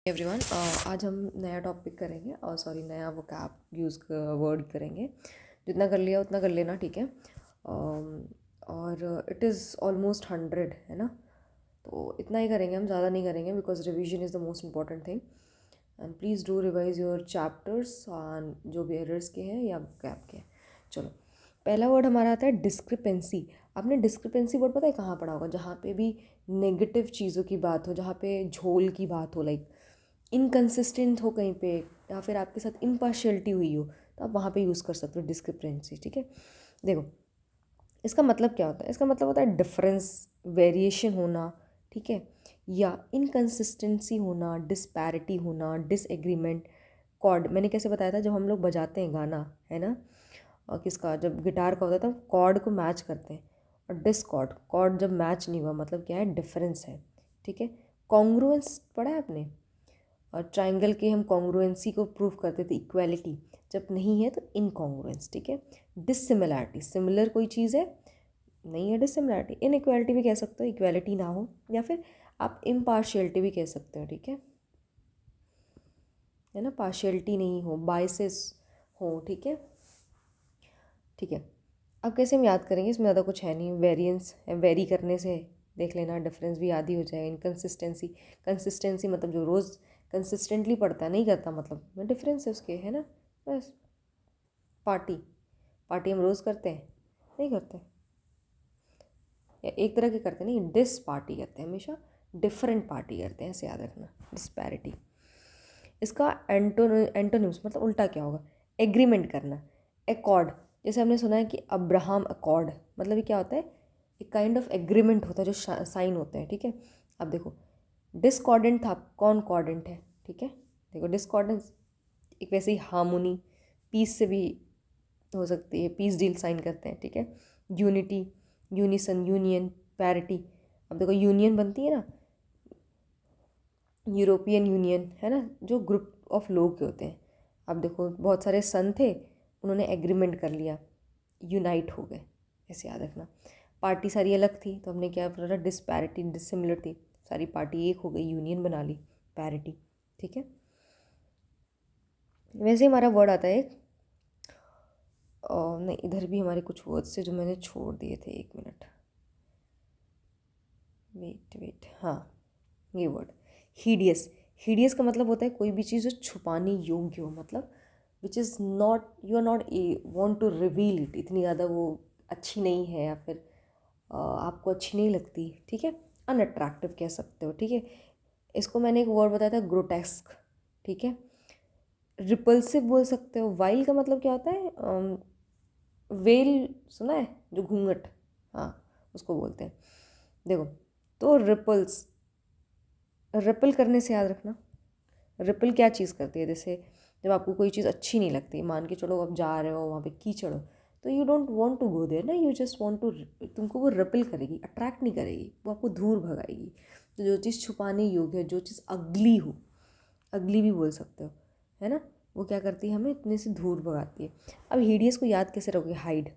Everyone, आज हम नया टॉपिक करेंगे और नया वो कैप यूज़ वर्ड करेंगे। जितना कर लिया उतना कर लेना, ठीक है। और इट इज़ ऑलमोस्ट 100 है ना, तो इतना ही करेंगे हम, ज़्यादा नहीं करेंगे because revision is the most important thing. And please do revise your chapters जो भी एरर्स के हैं या कैप के हैं। चलो, पहला वर्ड हमारा आता है डिस्क्रिपेंसी। आपने डिस्क्रिपेंसी वर्ड पता है कहाँ पढ़ा होगा? जहाँ पे भी नेगेटिव चीज़ों की बात हो, जहाँ पे झोल की बात हो, लाइक इनकन्सिस्टेंट हो कहीं पे, या फिर आपके साथ इम्पार्शियलिटी हुई हो, तो आप वहाँ पे यूज़ कर सकते हो डिस्क्रिपेंसी, ठीक है। देखो, इसका मतलब क्या होता है? इसका मतलब होता है डिफरेंस, वेरिएशन होना, ठीक है, या इनकन्सिस्टेंसी होना, डिस्पैरिटी होना, डिसएग्रीमेंट। कॉर्ड मैंने कैसे बताया था, जब हम लोग बजाते हैं गाना, है ना, और किसका, जब गिटार का होता है तो हम कॉर्ड को मैच करते हैं, और डिसकॉर्ड, कॉर्ड जब मैच नहीं हुआ मतलब क्या है, डिफरेंस है, ठीक है। कॉन्ग्रुएंस पढ़ा है आपने? और ट्राइंगल के हम कॉन्ग्रुएंसी को प्रूव करते थे, इक्वालिटी जब नहीं है तो इनकॉन्ग्रुएंस, ठीक है। डिसिमिलैरिटी, सिमिलर कोई चीज़ है, नहीं है डिसिमिलैरिटी। इनइक्वालिटी भी कह सकते हो, इक्वालिटी ना हो, या फिर आप इम्पार्शियलिटी भी कह सकते हो, ठीक है ना, पार्शियलिटी नहीं हो, बाइसेस हो, ठीक है, ठीक है। अब कैसे हम याद करेंगे, इसमें ज़्यादा कुछ है नहीं, वेरिएंस है, वेरी करने से देख लेना, डिफरेंस भी याद ही हो जाएगा। इनकन्सिस्टेंसी, कंसिस्टेंसी मतलब जो रोज़ कंसिस्टेंटली पढ़ता नहीं करता, मतलब डिफरेंस है उसके, है ना, बस। पार्टी, पार्टी हम रोज़ करते हैं? नहीं करते, या एक तरह के करते नहीं, डिस पार्टी करते हैं हमेशा, डिफरेंट पार्टी करते हैं, ऐसे याद रखना, डिस्पैरिटी। इसका एंटोनिम्स मतलब उल्टा क्या होगा? एग्रीमेंट करना, एकॉर्ड, जैसे हमने सुना है कि अब्राहम अकॉर्ड, मतलब ये क्या होता है? एक काइंड ऑफ एग्रीमेंट होता है जो साइन होते हैं, ठीक है। अब देखो, डिस्कॉर्डेंट था, कॉन्कॉर्डेंट है, ठीक है। देखो, डिस्कॉर्डेंस एक वैसे ही हार्मोनी, पीस से भी हो सकती है, पीस डील साइन करते हैं, ठीक है। Unity, unison, union, parity. अब देखो, यूनियन बनती है ना, यूरोपियन यूनियन, है ना, जो ग्रुप ऑफ लोग के होते हैं। अब देखो, बहुत सारे सन थे, उन्होंने एग्रीमेंट कर लिया, यूनाइट हो गए, ऐसे याद रखना। पार्टी सारी अलग थी तो हमने क्या बोला, डिस्पैरिटी, डिसिमिलर थी, सारी पार्टी एक हो गई, यूनियन बना ली, पैरिटी, ठीक है। वैसे ही हमारा वर्ड आता है एक, और नहीं, इधर भी हमारे कुछ वर्ड्स थे जो मैंने छोड़ दिए थे, एक मिनट, वेट वेट, हाँ, ये वर्ड हीडियस। हीडियस का मतलब होता है कोई भी चीज़ जो छुपाने योग्य हो, मतलब which is not, you are not want to reveal it, इतनी ज़्यादा वो अच्छी नहीं है, या फिर आपको अच्छी नहीं लगती, ठीक है। अनअट्रैक्टिव कह सकते हो, ठीक है। इसको मैंने एक वर्ड बताया था, ग्रोटेस्क, ठीक है। रिपल्सिव बोल सकते हो। वाइल का मतलब क्या होता है? वेल सुना है, जो घूंघट, हाँ, उसको बोलते हैं। देखो, तो रिपल्स, रिपल करने से याद रखना, रिपल क्या चीज़ करती है? जैसे जब आपको कोई चीज़ अच्छी नहीं लगती, मान के चलो आप जा रहे हो वहाँ पे कीचड़ हो, तो you don't want to go there ना, यू जस्ट वांट टू, तुमको वो रिपल करेगी, अट्रैक्ट नहीं करेगी, वो आपको दूर भगाएगी। तो जो चीज़ छुपाने योग्य है, जो चीज़ अगली हो, अगली भी बोल सकते हो, है ना, वो क्या करती है, हमें इतने से दूर भगाती है। अब हीडियस को याद कैसे रखोगे? हाइड,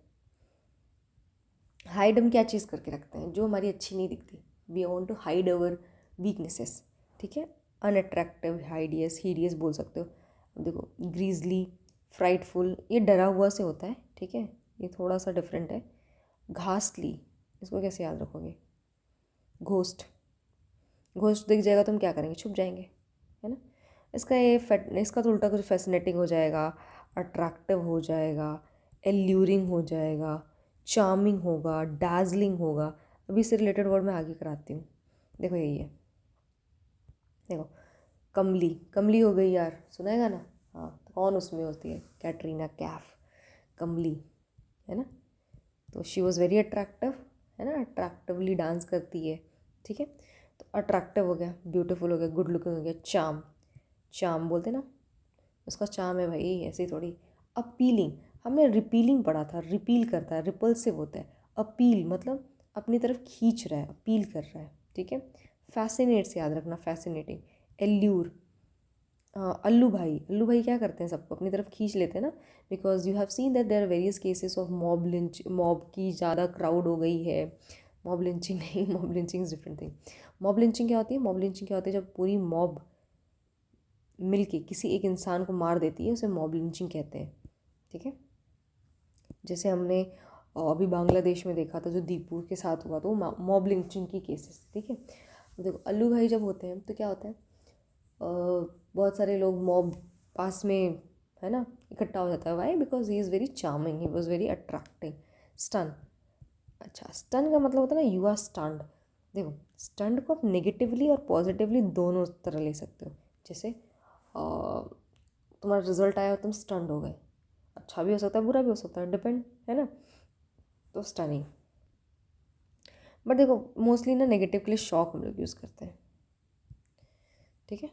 हाइड हम क्या चीज़ करके रखते हैं जो हमारी अच्छी नहीं दिखती? We want to hide our weaknesses, ठीक है। अनअट्रैक्टिव, हाइडियस, हीडियस बोल सकते हो। अब देखो, ग्रीजली, फ्राइटफुल, ये डरा हुआ से होता है, ठीक है, ये थोड़ा सा डिफरेंट है। घासली, इसको कैसे याद रखोगे? घोस्ट, घोस्ट दिख जाएगा तो हम क्या करेंगे? छुप जाएंगे, है ना। इसका तो उल्टा कुछ फैसिनेटिंग हो जाएगा, अट्रैक्टिव हो जाएगा, एल्यूरिंग हो जाएगा, चार्मिंग होगा, डार्जलिंग होगा। अभी इससे रिलेटेड वर्ड मैं आगे कराती हूँ। देखो, यही है, देखो, कमली, कमली हो गई यार, सुनाएगा ना, हाँ, तो कौन उसमें होती है? कैटरीना कैफ, कमली, है ना। तो शी वॉज़ वेरी अट्रैक्टिव, है ना, अट्रैक्टिवली डांस करती है, ठीक है। तो अट्रैक्टिव हो गया, ब्यूटीफुल हो गया, गुड लुकिंग हो गया, चार्म, चार्म बोलते ना, उसका चार्म है भाई, ऐसे ही थोड़ी। अपीलिंग, हमने रिपीलिंग पढ़ा था, रिपील करता है, रिपल्सिव होता है। अपील मतलब अपनी तरफ खींच रहा है, अपील कर रहा है, ठीक है। फैसिनेट से याद रखना, फैसिनेटिंग। एल्यूर, अल्लू भाई, अल्लू भाई क्या करते हैं? सबको अपनी तरफ खींच लेते हैं ना, because you have seen that there are various cases of mob lynch, mob की ज़्यादा क्राउड हो गई है। मॉब लिंचिंग नहीं, mob lynching is different thing. Mob lynching क्या होती है? मॉब लिंचिंग क्या होती है? जब पूरी मॉब मिलके किसी एक इंसान को मार देती है उसे मॉब लिंचिंग कहते हैं, ठीक है। जैसे हमने अभी बांग्लादेश में देखा था जो दीपू के साथ हुआ, तो मॉब लिंचिंग की केसेस, ठीक है। देखो अल्लू भाई जब होते हैं तो क्या होता है, बहुत सारे लोग मॉब पास में है ना इकट्ठा हो जाता है। Why? Because he is very charming, he was very attractive. Stun, अच्छा स्टन का मतलब होता है ना यू आर स्टन्ड। देखो स्टंट को आप नेगेटिवली और पॉजिटिवली दोनों तरह ले सकते हो। जैसे तुम्हारा रिजल्ट आया और तुम स्टंड हो गए, अच्छा भी हो सकता है बुरा भी हो सकता है, डिपेंड, है ना। तो स्टनिंग, बट देखो मोस्टली ना नेगेटिव के लिए शॉक हम लोग यूज़ करते हैं, ठीक है।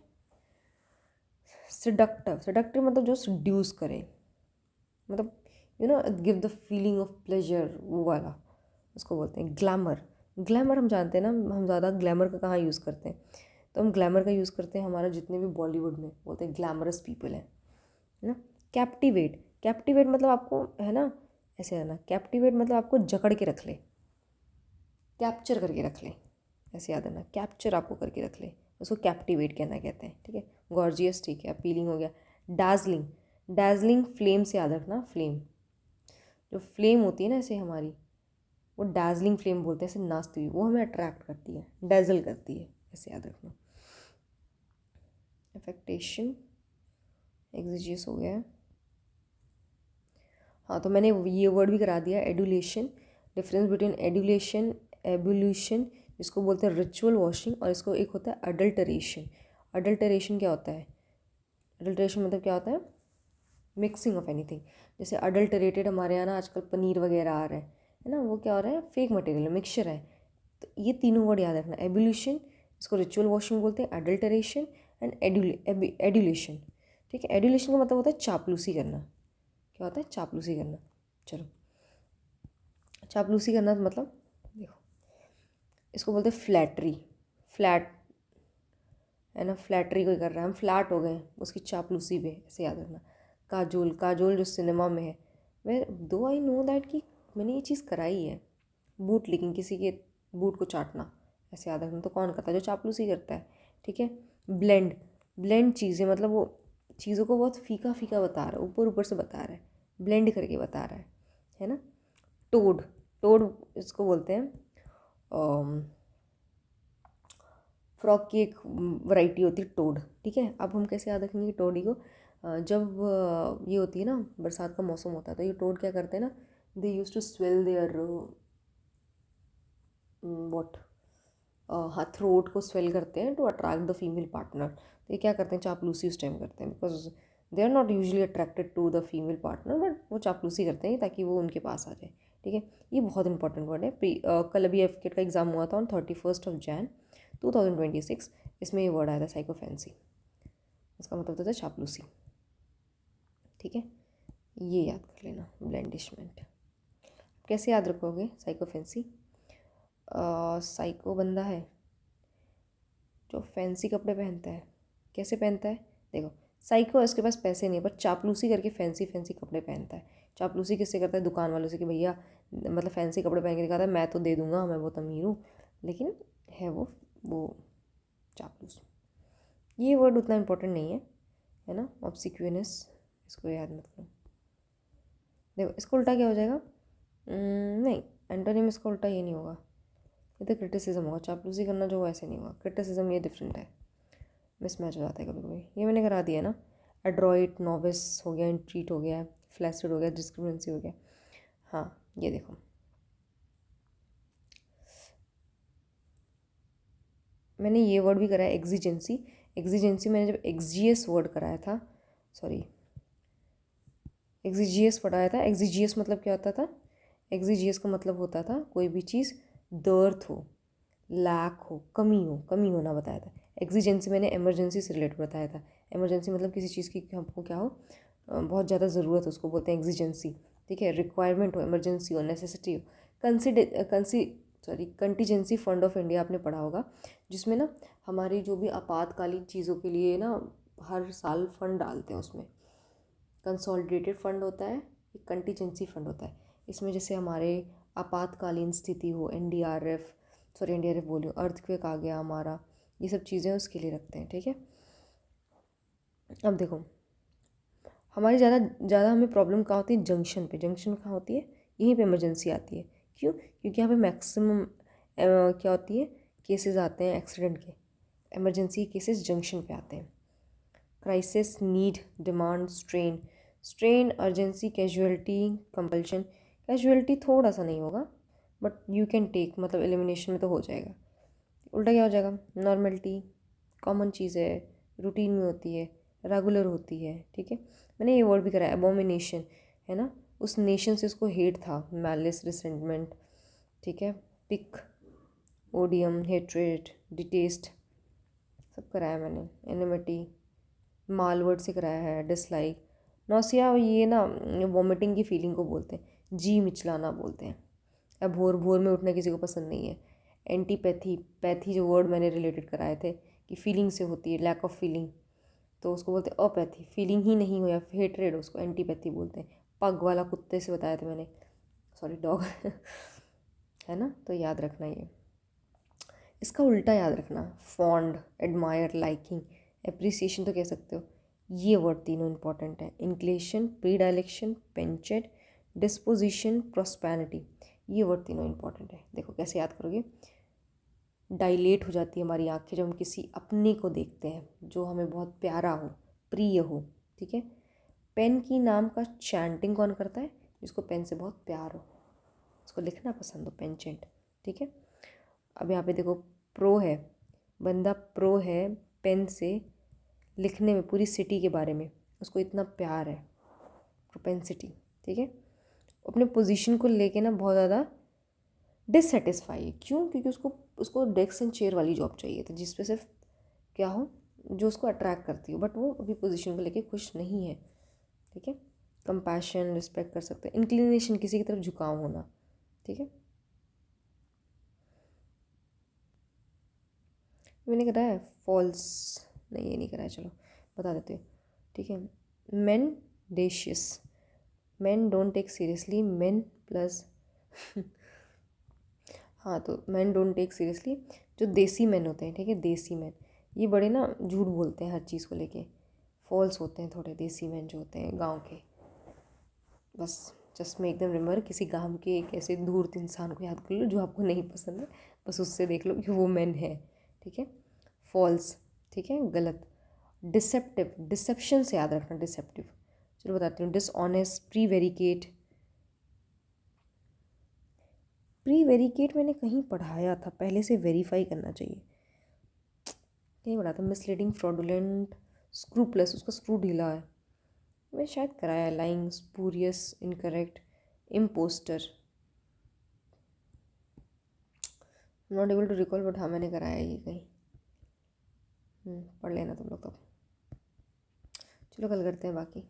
सिडक्टिव, सिडक्टिव मतलब जो सड्यूस करे, मतलब you know give the feeling of pleasure, वो वाला उसको बोलते हैं ग्लैमर। ग्लैमर हम जानते हैं ना, हम ज़्यादा ग्लैमर का कहाँ यूज़ करते हैं, तो हम ग्लैमर का यूज़ करते हैं हमारा जितने भी बॉलीवुड में बोलते हैं ग्लैमरस पीपल है ना। कैप्टिवेट, कैप्टिवेट मतलब आपको है ना ऐसे है ना, कैप्टिवेट मतलब आपको जकड़ के रख ले, कैप्चर करके रख ले, ऐसे याद है ना, कैप्चर आपको करके रख ले, उसको कैप्टिवेट कहना कहते हैं, ठीक है। गॉर्जियस, ठीक है, अपीलिंग हो गया। डार्जलिंग, डार्जलिंग फ्लेम से याद रखना, फ्लेम, जो फ्लेम होती है ना ऐसे हमारी, वो डार्जलिंग फ्लेम बोलते हैं, ऐसे नाचती हुई, वो हमें अट्रैक्ट करती है, डैजल करती है, ऐसे याद रखना। अफेक्टेशन, एग्जिजियस हो गया। हाँ तो मैंने ये वर्ड भी करा दिया, एडुलेशन। डिफरेंस बिटवीन एडुलेशन, एबुल्यूशन, जिसको बोलते हैं रिचुअल वॉशिंग, और इसको एक होता है अडल्टरेशन। अडल्टरेशन क्या होता है, अडल्टरेशन मतलब क्या होता है, मिक्सिंग ऑफ एनीथिंग। जैसे अडल्टरेटेड हमारे यहाँ ना आजकल पनीर वगैरह आ रहा है ना, वो क्या हो रहा है, फेक मटेरियल मिक्सचर है। तो ये तीनों वर्ड याद रखना, एबुल्यूशन, इसको रिचुअल वॉशिंग बोलते हैं, अडल्टरेशन एंड एडुलेशन, ठीक है। एडुलेशन का मतलब होता है चापलूसी करना, क्या होता है, चापलूसी करना। चलो चापलूसी करना मतलब देखो, इसको बोलते हैं फ्लैटरी, फ्लैट है ना, फ्लैटरी कोई कर रहा है, हम फ्लैट हो गए उसकी चापलूसी पे, ऐसे याद रखना। काजोल, काजोल जो सिनेमा में है, वे दो आई नो दैट कि मैंने ये चीज़ कराई है, बूट लिकिंग, किसी के बूट को चाटना, ऐसे याद रखना। तो कौन करता है, जो चापलूसी करता है, ठीक है। ब्लेंड, ब्लेंड चीज़ें मतलब वो चीज़ों को बहुत फीका फीका बता रहा है, ऊपर ऊपर से बता रहा है, ब्लेंड करके बता रहा है ना। टोड, टोड इसको बोलते हैं फ्रॉग की एक वैरायटी होती है टोड, ठीक है। अब हम कैसे याद रखेंगे टोडी को, जब ये होती है ना बरसात का मौसम होता है, तो ये टोड क्या करते हैं ना, they use to swell their what, हाँ थ्रोट को स्वेल करते हैं to attract the female partner. तो ये क्या करते हैं, चापलूसी उस टाइम करते हैं, because they are not usually attracted to the female partner, but वो चापलूसी करते हैं ताकि वो उनके पास आ जाए, ठीक है। ये बहुत इंपॉर्टेंट वर्ड है। कल अभी एफकेट का एग्जाम हुआ था ऑन 31 Jan 2026, इसमें ये वर्ड आया था साइकोफेंसी, इसका मतलब होता है चापलूसी, ठीक है। ये याद कर लेना, ब्लैंडिशमेंट। कैसे याद रखोगे साइकोफेंसी, साइको बंदा है जो फैंसी कपड़े पहनता है, कैसे पहनता है, देखो साइको है उसके पास पैसे नहीं है, पर चापलूसी करके फैंसी फैंसी कपड़े पहनता है। चापलूसी किससे करता है, दुकान वालों से, कि भैया मतलब फैंसी कपड़े पहन के दिखाता है, मैं तो दे दूंगा, मैं बहुत अमीर हूँ, लेकिन है वो चापलूस। ये वर्ड उतना इम्पोर्टेंट नहीं है ना, ऑब्सिक्यूनेस, इसको याद मत करो। देखो इसको उल्टा क्या हो जाएगा, नहीं एंटोनिम इसका उल्टा ये नहीं होगा, ये तो क्रिटिसिज्म होगा। चापलूसी करना जो ऐसे नहीं होगा, क्रिटिसिज्म ये डिफरेंट है, मिसमैच हो जाता है कभी कभी। ये मैंने करा दिया ना, एड्रॉइट, नॉविस हो गया, इंट्रीट हो गया, फ्लैसिड हो गया, डिस्क्रिमिनेंसी हो गया। हाँ ये देखो मैंने ये वर्ड भी कराया, एग्जिजेंसी। एग्जिजेंसी मैंने जब एक्सजीएस वर्ड कराया था, सॉरी एक्जिजियस पढ़ाया था। एक्जिजियस मतलब क्या होता था, एक्जिजियस का मतलब होता था कोई भी चीज़ दर्द हो, लैक हो, कमी होना बताया था। एक्जिजेंसी मैंने इमरजेंसी से रिलेटेड बताया था। इमरजेंसी मतलब किसी चीज़ की हमको क्या हो, बहुत ज़्यादा ज़रूरत है, उसको बोलते हैं एक्जिजेंसी, ठीक है। रिक्वायरमेंट हो, इमरजेंसी हो, नेसेसिटी हो। कंटीजेंसी फंड ऑफ इंडिया आपने पढ़ा होगा, जिसमें ना हमारी जो भी आपातकालीन चीज़ों के लिए ना हर साल फंड डालते हैं, उसमें कंसोलिडेटेड फंड होता है, एक कंटीजेंसी फंड होता है। इसमें जैसे हमारे आपातकालीन स्थिति हो, एनडीआरएफ बोलियो, अर्थक्वेक आ गया हमारा, ये सब चीज़ें उसके लिए रखते हैं, ठीक है। अब देखो, हमारी ज़्यादा हमें प्रॉब्लम कहाँ होती है, जंक्शन पे। जंक्शन कहाँ होती है, यहीं पे इमरजेंसी आती है। क्यों? क्योंकि यहाँ पे मैक्सिमम क्या होती है, केसेस आते हैं एक्सीडेंट के, इमरजेंसी केसेस जंक्शन पे आते हैं। Crisis, need, demand, strain. Strain, urgency, casualty, compulsion. Casualty थोड़ा सा नहीं होगा, बट यू कैन टेक, मतलब एलिमिनेशन में तो हो जाएगा। उल्टा क्या हो जाएगा, नॉर्मलिटी, कॉमन चीज़ है, रूटीन में होती है, रेगुलर होती है। ठीक है, मैंने ये वर्ड भी करा है, एबोमिनेशन, है ना, उस नेशन से उसको हेट था, मैलिस, रिसेंटमेंट। ठीक है, पिक, ओडियम, हेट्रेड, डिटेस्ट, सब कराया मैंने। एनिमिटी, मालवर्ड से कराया है, डिसलाइक। नौसिया, ये ना वॉमिटिंग की फीलिंग को बोलते हैं, जी मिचलाना बोलते हैं। अब भोर भोर में उठना किसी को पसंद नहीं है। एंटीपैथी, पैथी जो वर्ड मैंने रिलेटेड कराए थे कि फीलिंग से होती है, लैक ऑफ फीलिंग, तो उसको बोलते हैं अपैथी, फीलिंग ही नहीं हो या हेट्रेड, उसको एंटीपैथी बोलते हैं। पग वाला कुत्ते से बताया था मैंने, सॉरी डॉग है ना, तो याद रखना ये। इसका उल्टा याद रखना, फॉन्ड, एडमायर, लाइकिंग, एप्रिसिएशन तो कह सकते हो। ये वर्ड तीनों इंपॉर्टेंट है, इंक्लेशन, प्रीडायलेक्शन, पेंचेट, डिस्पोजिशन, प्रॉस्पेरिटी। ये वर्ड तीनों इंपॉर्टेंट है। देखो कैसे याद करोगे, डायलेट हो जाती है हमारी आंखें जब हम किसी अपने को देखते हैं जो हमें बहुत प्यारा हो, प्रिय हो। ठीक है, पेन की नाम का चैंटिंग कौन करता है, जिसको पेन से बहुत प्यार हो, उसको लिखना पसंद हो, पेंचेंट। ठीक है, अब यहाँ पे देखो, प्रो है, बंदा प्रो है पेन से लिखने में, पूरी सिटी के बारे में उसको इतना प्यार है, प्रोपेंसिटी। ठीक है, अपने पोजीशन को लेके ना बहुत ज़्यादा डिससेटिस्फाई है। क्यों? क्योंकि उसको उसको डेस्क एंड चेयर वाली जॉब चाहिए थी, जिस पे सिर्फ क्या हो, जो उसको अट्रैक्ट करती हो, बट वो अभी पोजीशन को लेके खुश नहीं है। ठीक है, कंपैशन, रिस्पेक्ट कर सकते हैं। इंक्लिनेशन, किसी की तरफ झुकाव होना। ठीक है, मैंने कराया है फॉल्स, नहीं ये नहीं कराया, चलो बता देते हो। ठीक है, मेन डेशियस, men don't take seriously, men plus हाँ, तो मैन डोंट टेक सीरियसली, जो देसी मैन होते हैं। ठीक है, देसी मैन, ये बड़े ना झूठ बोलते हैं हर चीज़ को लेके, फॉल्स होते हैं थोड़े देसी मैन जो होते हैं गांव के। बस जस्ट में एकदम रिमेंबर, किसी गांव के एक ऐसे धूर्त इंसान को याद कर लो जो आपको नहीं पसंद है, बस उससे देख लो कि वो मैन है। ठीक है, फॉल्स, ठीक है, गलत। डिसेप्टिव, डिसेप्शन से याद रखना, डिसेप्टिव। चलो बताती हूँ, डिसऑनेस्ट, प्रीवेरिकेट। प्रीवेरिकेट मैंने कहीं पढ़ाया था, पहले से वेरीफाई करना चाहिए, कहीं पढ़ा था। मिसलीडिंग, फ्रॉडुलेंट, स्क्रूप्लस, उसका स्क्रू ढीला है, मैं शायद कराया। Lying, spurious, incorrect, impostor, not able to recall, but हाँ मैंने कराया ये कहीं। पढ़ लेना तुम लोग तो। चलो कल करते हैं बाकी।